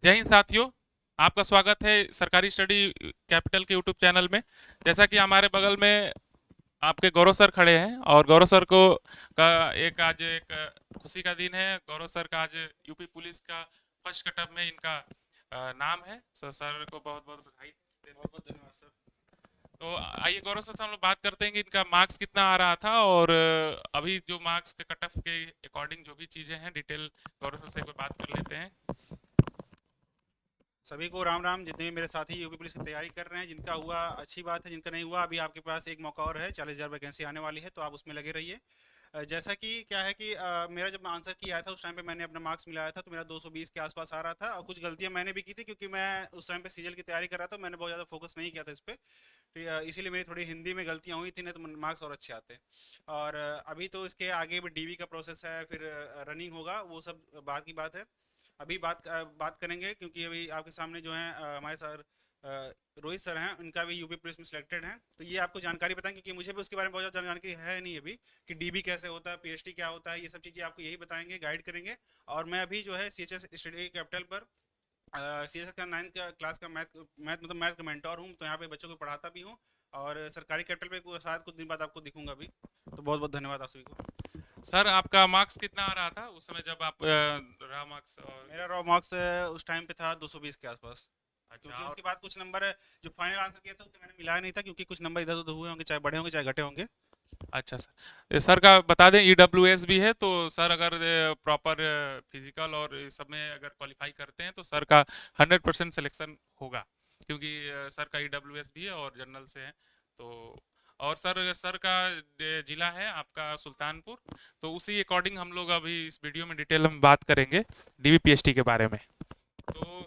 जय हिंद साथियों। आपका स्वागत है सरकारी स्टडी कैपिटल के यूट्यूब चैनल में। जैसा कि हमारे बगल में आपके गौरव सर खड़े हैं और गौरव सर को का एक आज एक खुशी का दिन है। गौरव सर का आज यूपी पुलिस का फर्स्ट कटअप में इनका नाम है। सर को बहुत बहुत बधाई। बहुत बहुत धन्यवाद सर। तो आइए गौरव सर से हम लोग बात करते हैं कि इनका मार्क्स कितना आ रहा था और अभी जो मार्क्स के कट ऑफ के अकॉर्डिंग जो भी चीज़ें हैं डिटेल गौरव सर से एक बार बात कर लेते हैं। सभी को राम राम। जितने भी मेरे साथी यूपी पुलिस की तैयारी कर रहे हैं, जिनका हुआ अच्छी बात है, जिनका नहीं हुआ अभी आपके पास एक मौका और है। 40,000 वैकेंसी आने वाली है, तो आप उसमें लगे रहिए। जैसा कि क्या है कि मेरा जब मैं आंसर किया था उस टाइम पे मैंने अपना मार्क्स मिलाया था, तो मेरा 220 के आसपास आ रहा था। और कुछ गलतियां मैंने भी की थी, क्योंकि मैं उस टाइम पे सीजल की तैयारी कर रहा था, मैंने बहुत ज़्यादा फोकस नहीं किया था इस पे। तो इसीलिए मेरी थोड़ी हिंदी में गलतियां हुई थी, नहीं तो मार्क्स और अच्छे आते। और अभी तो इसके आगे भी डीवी का प्रोसेस है, फिर रनिंग होगा, वो सब बाद की बात है। अभी बात करेंगे, क्योंकि अभी आपके सामने जो है हमारे सर रोहित सर हैं, उनका भी यूपी पुलिस में सिलेक्टेड हैं। तो ये आपको जानकारी बताएं, क्योंकि मुझे भी उसके बारे में बहुत ज़्यादा जानकारी है नहीं अभी, कि डीबी कैसे होता है, पीएचडी क्या होता है, ये सब चीज़ें आपको यही बताएंगे, गाइड करेंगे। और मैं अभी जो है सीएचएस स्टडी कैपिटल पर सीएचएस का 9th का क्लास का मैथ का मेंटोर हूँ, तो यहाँ पे बच्चों को पढ़ाता भी हूँ। और सरकारी कैपिटल पे शायद कुछ दिन बाद आपको दिखूंगा अभी। तो बहुत बहुत धन्यवाद आप सभी को। सर आपका मार्क्स कितना आ रहा था उस समय जब आप रहा मार्क्स और मेरा रॉ मार्क्स उस टाइम पे था 220 के आसपास। अच्छा क्योंकि और उसके बाद कुछ नंबर जो फाइनल आंसर किया था उससे मैंने मिलाया नहीं था, क्योंकि कुछ नंबर इधर उधर हुए होंगे, चाहे बड़े होंगे चाहे घटे होंगे। अच्छा सर सर का बता दें ईडब्ल्यूएस भी है तो सर अगर प्रॉपर फिजिकल और इस सब में अगर क्वालिफाई करते हैं तो सर का 100% सिलेक्शन होगा, क्योंकि सर का ईडब्ल्यूएस भी है और जनरल से है। तो और सर का जिला है आपका सुल्तानपुर। तो उसी अकॉर्डिंग हम लोग अभी इस वीडियो में डिटेल में बात करेंगे डीवीपीएसटी के बारे में। तो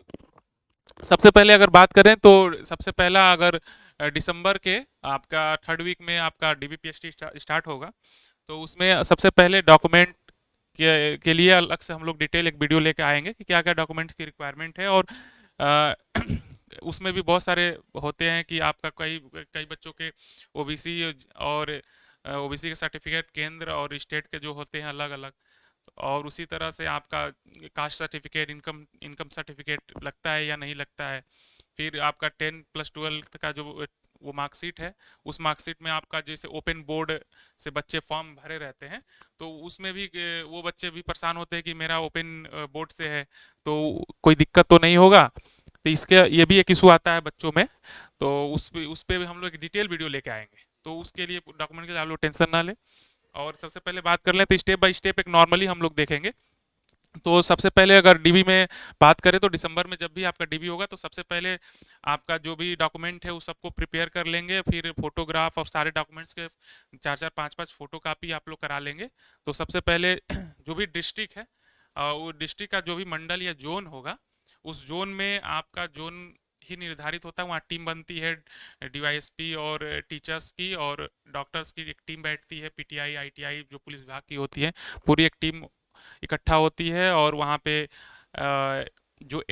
सबसे पहले अगर बात करें तो सबसे पहला अगर दिसंबर के आपका थर्ड वीक में आपका डीबीपीएसटी स्टार्ट होगा। तो उसमें सबसे पहले डॉक्यूमेंट के लिए अलग से हम लोग डिटेल एक वीडियो लेके आएंगे कि क्या क्या डॉक्यूमेंट्स की रिक्वायरमेंट है। और अ, उसमें भी बहुत सारे होते हैं कि आपका कई कई बच्चों के ओबीसी और ओबीसी के सर्टिफिकेट केंद्र और स्टेट के जो होते हैं अलग अलग। और उसी तरह से आपका caste certificate income income certificate लगता है या नहीं लगता है। फिर आपका 10+12 का जो वो मार्कशीट है, उस मार्कशीट में आपका जैसे ओपन बोर्ड से बच्चे फॉर्म भरे रहते हैं, तो उसमें भी वो बच्चे भी परेशान होते हैं कि मेरा ओपन बोर्ड से है तो कोई दिक्कत तो नहीं होगा। तो इसके ये भी एक इशू आता है बच्चों में। तो उस पे भी हम लोग एक डिटेल वीडियो लेके आएंगे, तो उसके लिए डॉक्यूमेंट के लिए आप लोग टेंशन ना लें। और सबसे पहले बात कर लें तो स्टेप बाय स्टेप एक नॉर्मली हम लोग देखेंगे। तो सबसे पहले अगर डीबी में बात करें तो दिसंबर में जब भी आपका डीबी होगा तो सबसे पहले आपका जो भी डॉक्यूमेंट है उस सबको प्रिपेयर कर लेंगे। फिर फोटोग्राफ और सारे डॉक्यूमेंट्स के चार चार पाँच पाँच फोटो कापी आप लोग करा लेंगे। तो सबसे पहले जो भी डिस्ट्रिक्ट है वो डिस्ट्रिक्ट का जो भी मंडल या जोन होगा, उस जोन में आपका जोन ही निर्धारित होता है। वहाँ टीम बनती है डीवाईएसपी और टीचर्स की और डॉक्टर्स की एक टीम बैठती है, पीटीआई आईटीआई जो पुलिस विभाग की होती है, पूरी एक टीम इकट्ठा होती है। और वहाँ पे जो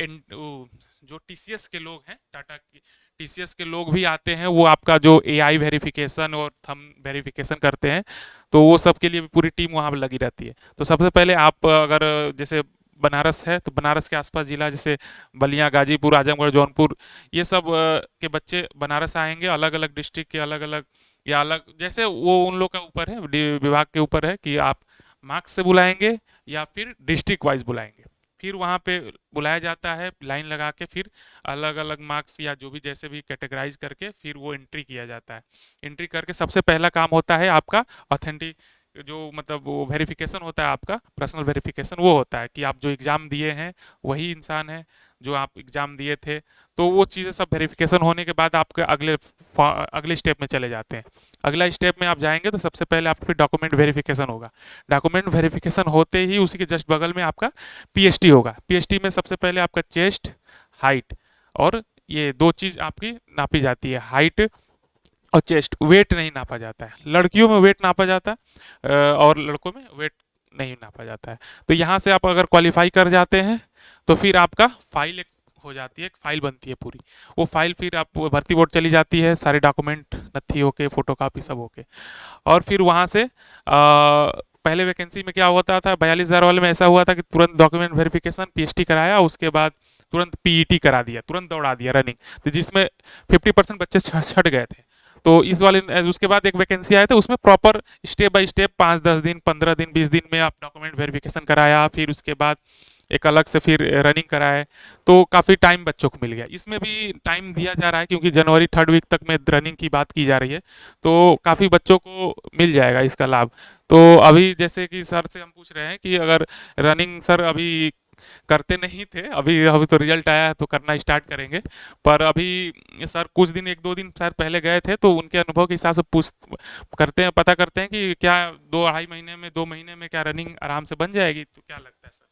जो टीसीएस के लोग हैं, टाटा की टीसीएस के लोग भी आते हैं, वो आपका जो एआई वेरिफिकेशन और थंब वेरिफिकेशन करते हैं। तो वो सब के लिए भी पूरी टीम वहाँ पर लगी रहती है। तो सबसे पहले आप अगर जैसे बनारस है तो बनारस के आसपास जिला जैसे बलिया गाजीपुर आजमगढ़ जौनपुर, ये सब के बच्चे बनारस आएंगे। अलग अलग डिस्ट्रिक्ट के अलग अलग या अलग जैसे वो उन लोग का ऊपर है, विभाग के ऊपर है कि आप मार्क्स से बुलाएंगे या फिर डिस्ट्रिक्ट वाइज बुलाएंगे। फिर वहाँ पे बुलाया जाता है लाइन लगा के, फिर अलग अलग मार्क्स या जो भी जैसे भी कैटेगराइज करके फिर वो एंट्री किया जाता है। एंट्री करके सबसे पहला काम होता है आपका ऑथेंटिक जो मतलब वो वेरिफिकेशन होता है, आपका पर्सनल वेरिफिकेशन वो होता है कि आप जो एग्ज़ाम दिए हैं वही इंसान है जो आप एग्ज़ाम दिए थे। तो वो चीज़ें सब वेरिफिकेशन होने के बाद आपके अगले स्टेप में चले जाते हैं। अगला स्टेप में आप जाएंगे तो सबसे पहले आपका फिर डॉक्यूमेंट वेरिफिकेशन होगा। डॉक्यूमेंट वेरिफिकेशन होते ही उसी के जस्ट बगल में आपका पीएचडी होगा। पीएचडी में सबसे पहले आपका चेस्ट हाइट और ये दो चीज़ आपकी नापी जाती है, हाइट और चेस्ट। वेट नहीं नापा जाता है, लड़कियों में वेट नापा जाता है और लड़कों में वेट नहीं नापा जाता है। तो यहाँ से आप अगर क्वालिफाई कर जाते हैं तो फिर आपका फाइल एक हो जाती है, एक फाइल बनती है पूरी। वो फाइल फिर आप भर्ती बोर्ड चली जाती है, सारे डॉक्यूमेंट नत्थी होके फोटो कापी सब होके। और फिर वहाँ से पहले वैकेंसी में क्या होता था, 42,000 वाले में ऐसा हुआ था कि तुरंत डॉक्यूमेंट वेरिफिकेशन, पीएचटी कराया, उसके बाद तुरंत पीईटी करा दिया, तुरंत दौड़ा दिया रनिंग, तो जिसमें 50% बच्चे छट गए थे। तो इस वाले उसके बाद एक वैकेंसी आया था, उसमें प्रॉपर स्टेप बाय स्टेप 5-10 दिन, 15 दिन, 20 दिन में आप डॉक्यूमेंट वेरिफिकेशन कराया, फिर उसके बाद एक अलग से फिर रनिंग कराए, तो काफ़ी टाइम बच्चों को मिल गया। इसमें भी टाइम दिया जा रहा है क्योंकि जनवरी 3rd वीक तक में रनिंग की बात की जा रही है, तो काफ़ी बच्चों को मिल जाएगा इसका लाभ। तो अभी जैसे कि सर से हम पूछ रहे हैं कि अगर रनिंग सर अभी करते नहीं थे, अभी अभी तो रिजल्ट आया है तो करना स्टार्ट करेंगे, पर अभी सर कुछ दिन, 1-2 दिन सर पहले गए थे, तो उनके अनुभव के हिसाब से पूछ करते हैं, पता करते हैं कि क्या 2-2.5 महीने में, 2 महीने में क्या रनिंग आराम से बन जाएगी, तो क्या लगता है सर?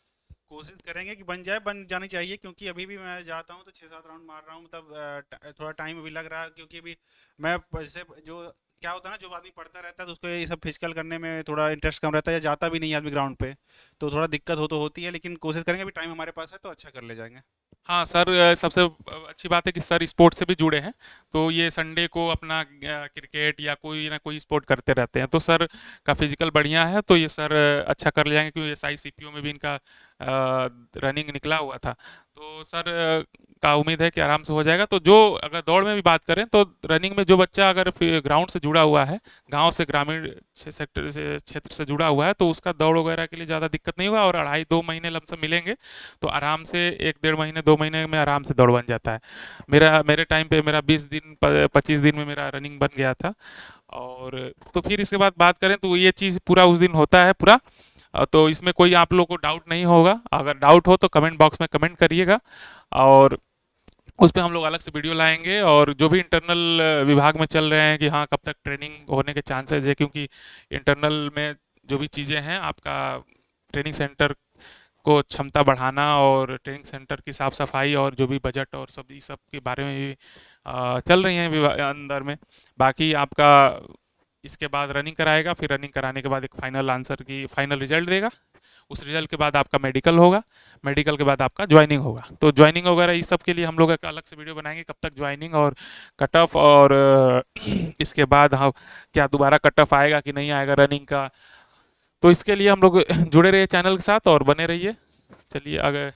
कोशिश करेंगे कि बन जाए, बन जानी चाहिए, क्योंकि अभी भी मैं जाता हूँ तो 6-7 राउंड मार रहा हूँ, मतलब थोड़ा टाइम अभी लग रहा है, क्योंकि अभी मैं जैसे जो क्या होता है ना, जो आदमी पढ़ता रहता है तो उसको ये सब फिजिकल करने में थोड़ा इंटरेस्ट कम रहता है, या जाता भी नहीं है आदमी ग्राउंड पे, तो थोड़ा दिक्कत हो तो होती है, लेकिन कोशिश करेंगे, अभी टाइम हमारे पास है तो अच्छा कर ले जाएंगे। हाँ सर, सबसे अच्छी बात है कि सर स्पोर्ट्स से भी जुड़े हैं, तो ये संडे को अपना क्रिकेट या कोई ना कोई स्पोर्ट करते रहते हैं, तो सर का फिजिकल बढ़िया है, तो ये सर अच्छा कर ले जाएंगे, क्योंकि एसआई सीपीओ में भी इनका रनिंग निकला हुआ था, तो सर का उम्मीद है कि आराम से हो जाएगा। तो जो अगर दौड़ में भी बात करें, तो रनिंग में जो बच्चा अगर ग्राउंड से जुड़ा हुआ है, गांव से, ग्रामीण सेक्टर से, क्षेत्र से जुड़ा हुआ है, तो उसका दौड़ वगैरह के लिए ज़्यादा दिक्कत नहीं होगा, और 2.5-2 महीने लमसम मिलेंगे, तो आराम से 1-1.5 महीने, 2 महीने में आराम से दौड़ बन जाता है। मेरे टाइम पे मेरा 20 दिन, 25 दिन में मेरा रनिंग बन गया था। और तो फिर इसके बाद बात करें तो ये चीज़ पूरा उस दिन होता है पूरा। तो इसमें कोई आप लोग को डाउट नहीं होगा, अगर डाउट हो तो कमेंट बॉक्स में कमेंट करिएगा, और उस पे हम लोग अलग से वीडियो लाएंगे, और जो भी इंटरनल विभाग में चल रहे हैं कि हाँ कब तक ट्रेनिंग होने के चांसेस है, क्योंकि इंटरनल में जो भी चीज़ें हैं आपका, ट्रेनिंग सेंटर को क्षमता बढ़ाना, और ट्रेनिंग सेंटर की साफ़ सफाई, और जो भी बजट और सब, इस सब के बारे में भी चल रही हैं अंदर में। बाकी आपका इसके बाद रनिंग कराएगा, फिर रनिंग कराने के बाद एक फाइनल आंसर की फाइनल रिजल्ट देगा, उस रिजल्ट के बाद आपका मेडिकल होगा, मेडिकल के बाद आपका ज्वाइनिंग होगा। तो ज्वाइनिंग वगैरह इस सब के लिए हम लोग एक अलग से वीडियो बनाएंगे, कब तक ज्वाइनिंग और कट ऑफ, और इसके बाद हम क्या दोबारा कट ऑफ आएगा कि नहीं आएगा रनिंग का, तो इसके लिए हम लोग जुड़े रहिए चैनल के साथ और बने रहिए। चलिए आगे।